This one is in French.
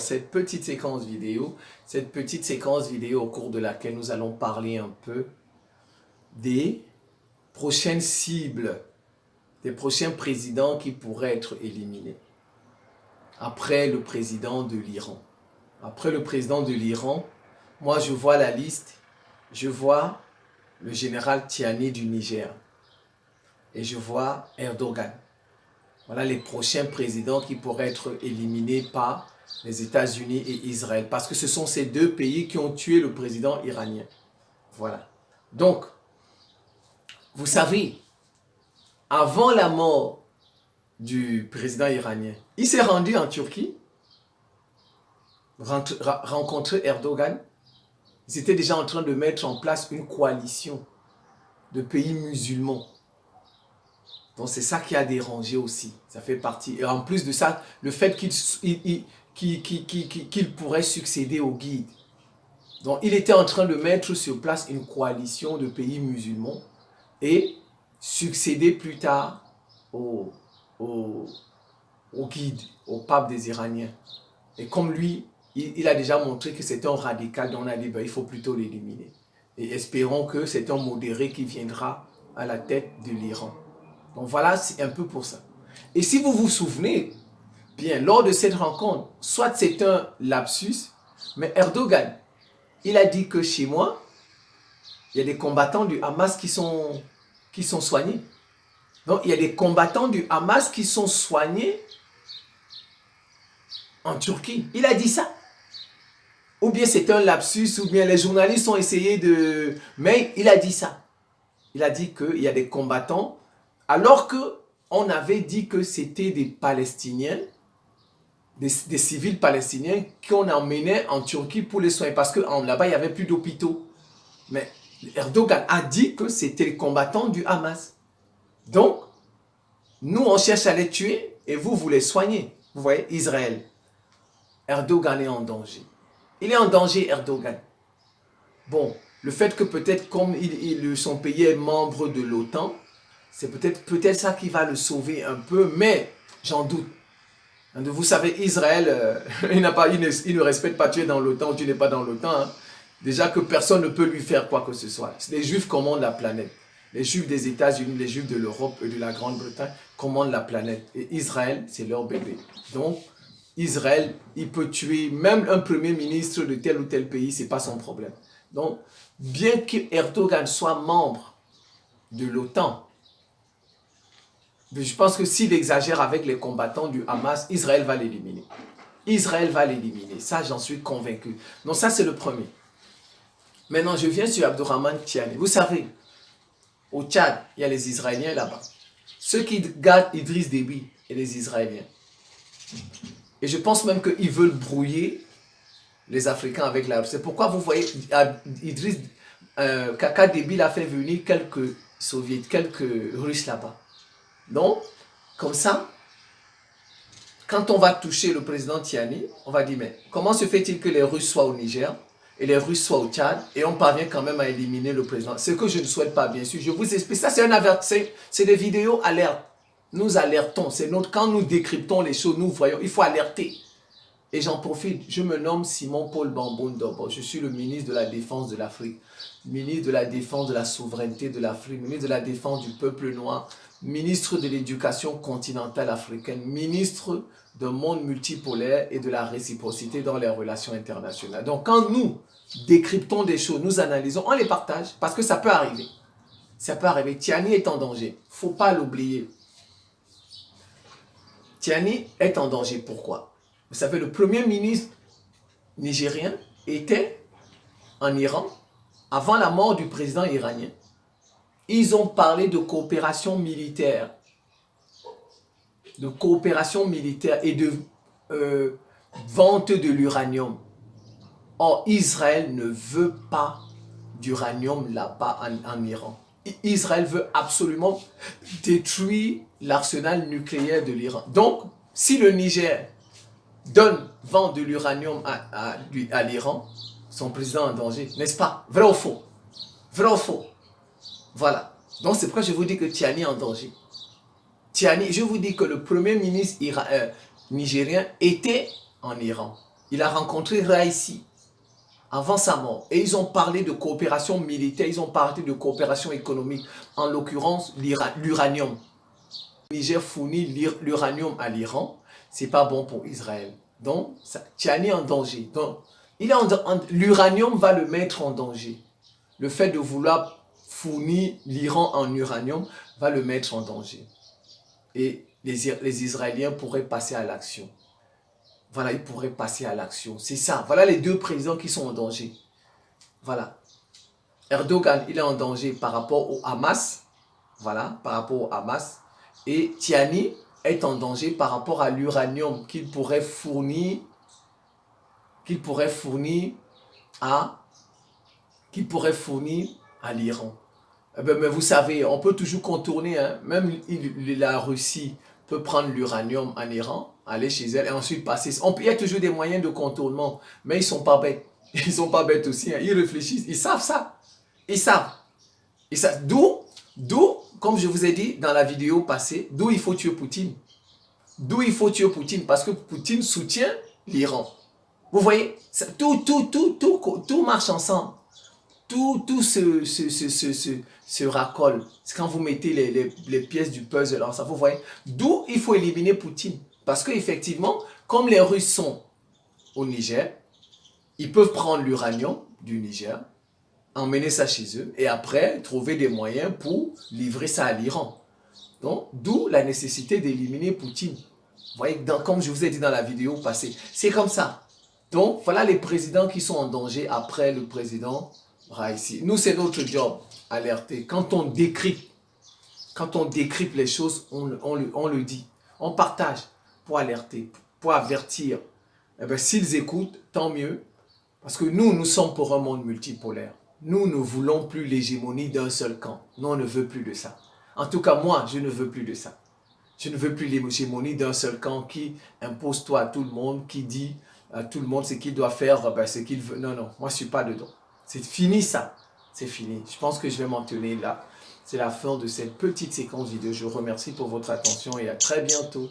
dans cette petite séquence vidéo. Cette petite séquence vidéo au cours de laquelle nous allons parler un peu des prochaines cibles, des prochains présidents qui pourraient être éliminés. Après le président de l'Iran. Après le président de l'Iran, moi je vois la liste, je vois le général Tiani du Niger et je vois Erdogan. Voilà les prochains présidents qui pourraient être éliminés par les États-Unis et Israël. Parce que ce sont ces deux pays qui ont tué le président iranien. Voilà. Donc, vous savez, avant la mort du président iranien, il s'est rendu en Turquie, rencontré Erdogan. Ils étaient déjà en train de mettre en place une coalition de pays musulmans. Donc c'est ça qui a dérangé aussi. Ça fait partie. Et en plus de ça, le fait qu'il pourrait succéder au guide. Donc il était en train de mettre sur place une coalition de pays musulmans et succéder plus tard au guide, au pape des Iraniens. Et comme lui, il a déjà montré que c'est un radical, donc on a dit ben, il faut plutôt l'éliminer. Et espérons que c'est un modéré qui viendra à la tête de l'Iran. Donc voilà, c'est un peu pour ça. Et si vous vous souvenez, bien, lors de cette rencontre, soit c'est un lapsus, mais Erdogan, il a dit que chez moi, il y a des combattants du Hamas qui sont soignés. Donc il y a des combattants du Hamas qui sont soignés en Turquie. Il a dit ça. Ou bien c'est un lapsus, ou bien les journalistes ont essayé de... Mais il a dit ça. Il a dit qu'il y a des combattants, alors qu'on avait dit que c'était des Palestiniens, des civils palestiniens qu'on emmenait en Turquie pour les soigner. Parce que là-bas, il n'y avait plus d'hôpitaux. Mais Erdogan a dit que c'était les combattants du Hamas. Donc, nous, on cherche à les tuer et vous les soignez. Vous voyez, Israël. Erdogan est en danger. Il est en danger, Erdogan. Bon, le fait que peut-être comme son pays est membre de l'OTAN, c'est peut-être ça qui va le sauver un peu, mais j'en doute. Vous savez, Israël, il ne respecte pas, tu es dans l'OTAN ou tu n'es pas dans l'OTAN. Hein. Déjà que personne ne peut lui faire quoi que ce soit. Les Juifs commandent la planète. Les Juifs des États-Unis, les Juifs de l'Europe et de la Grande-Bretagne commandent la planète. Et Israël, c'est leur bébé. Donc, Israël, il peut tuer même un premier ministre de tel ou tel pays, ce n'est pas son problème. Donc, bien qu'Erdogan soit membre de l'OTAN, je pense que s'il exagère avec les combattants du Hamas, Israël va l'éliminer. Israël va l'éliminer. Ça, j'en suis convaincu. Donc ça, c'est le premier. Maintenant, je viens sur Abdourahmane Tiani. Vous savez, au Tchad, il y a les Israéliens là-bas. Ceux qui gardent Idriss Déby et les Israéliens. Et je pense même qu'ils veulent brouiller les Africains avec la Russie. C'est pourquoi vous voyez, Idriss, Kaka Déby a fait venir quelques Soviétiques, quelques Russes là-bas. Donc, comme ça, quand on va toucher le président Tiani, on va dire, mais comment se fait-il que les Russes soient au Niger et les Russes soient au Tchad et on parvient quand même à éliminer le président? Ce que je ne souhaite pas, bien sûr. Je vous explique. Ça, c'est un avertissement. C'est des vidéos alerte. Nous alertons. Quand nous décryptons les choses, nous voyons. Il faut alerter. Et j'en profite. Je me nomme Simon-Paul Bamboun-Dobo. Je suis le ministre de la Défense de l'Afrique. Ministre de la Défense de la souveraineté de l'Afrique. Ministre de la Défense du peuple noir. Ministre de l'éducation continentale africaine, ministre d'un monde multipolaire et de la réciprocité dans les relations internationales. Donc quand nous décryptons des choses, nous analysons, on les partage parce que ça peut arriver. Ça peut arriver. Tiani est en danger. Il ne faut pas l'oublier. Tiani est en danger. Pourquoi? Vous savez, le premier ministre nigérien était en Iran avant la mort du président iranien. Ils ont parlé de coopération militaire. De coopération militaire et de vente de l'uranium. Or, Israël ne veut pas d'uranium là-bas en Iran. Israël veut absolument détruire l'arsenal nucléaire de l'Iran. Donc, si le Niger vend de l'uranium à l'Iran, son président est en danger, n'est-ce pas? Vrai ou faux? Vrai ou faux? Voilà. Donc c'est pourquoi je vous dis que Tiani est en danger. Tiani, je vous dis que le premier ministre nigérien était en Iran. il a rencontré Raïssi avant sa mort. Et ils ont parlé de coopération militaire, ils ont parlé de coopération économique, en l'occurrence l'uranium. Le Niger fournit l'uranium à l'Iran, c'est pas bon pour Israël. Donc, Tiani est en danger. Donc, l'uranium va le mettre en danger. Le fait de vouloir fournir l'Iran en uranium va le mettre en danger. Et les Israéliens pourraient passer à l'action. Voilà, ils pourraient passer à l'action. C'est ça. Voilà les deux présidents qui sont en danger. Voilà. Erdogan, il est en danger par rapport au Hamas. Voilà, par rapport au Hamas. Et Tiani est en danger par rapport à l'uranium qu'il pourrait fournir à l'Iran. Mais vous savez, on peut toujours contourner, hein. Même la Russie peut prendre l'uranium en Iran, aller chez elle et ensuite passer. Il y a toujours des moyens de contournement, mais ils ne sont pas bêtes. Ils ne sont pas bêtes aussi, hein. Ils réfléchissent, ils savent ça. Ils savent. D'où, comme je vous ai dit dans la vidéo passée, d'où il faut tuer Poutine. D'où il faut tuer Poutine, parce que Poutine soutient l'Iran. Vous voyez, tout marche ensemble. Tout se racole. C'est quand vous mettez les pièces du puzzle ensemble. Vous voyez, d'où il faut éliminer Poutine. Parce qu'effectivement, comme les Russes sont au Niger, ils peuvent prendre l'uranium du Niger, emmener ça chez eux et après trouver des moyens pour livrer ça à l'Iran. Donc, d'où la nécessité d'éliminer Poutine. Vous voyez, comme je vous ai dit dans la vidéo passée, c'est comme ça. Donc, voilà les présidents qui sont en danger après le président Raïssi. Nous, c'est notre job, alerter. Quand on décrypte les choses, on le dit. On partage pour alerter, pour avertir. Eh bien, s'ils écoutent, tant mieux. Parce que nous sommes pour un monde multipolaire. Nous ne voulons plus l'hégémonie d'un seul camp. Nous, on ne veut plus de ça. En tout cas, moi, je ne veux plus de ça. Je ne veux plus l'hégémonie d'un seul camp qui impose toi à tout le monde, qui dit à tout le monde ce qu'il doit faire, ce qu'il veut. Non, moi, je ne suis pas dedans. C'est fini ça. C'est fini. Je pense que je vais m'en tenir là. C'est la fin de cette petite séquence vidéo. Je vous remercie pour votre attention et à très bientôt.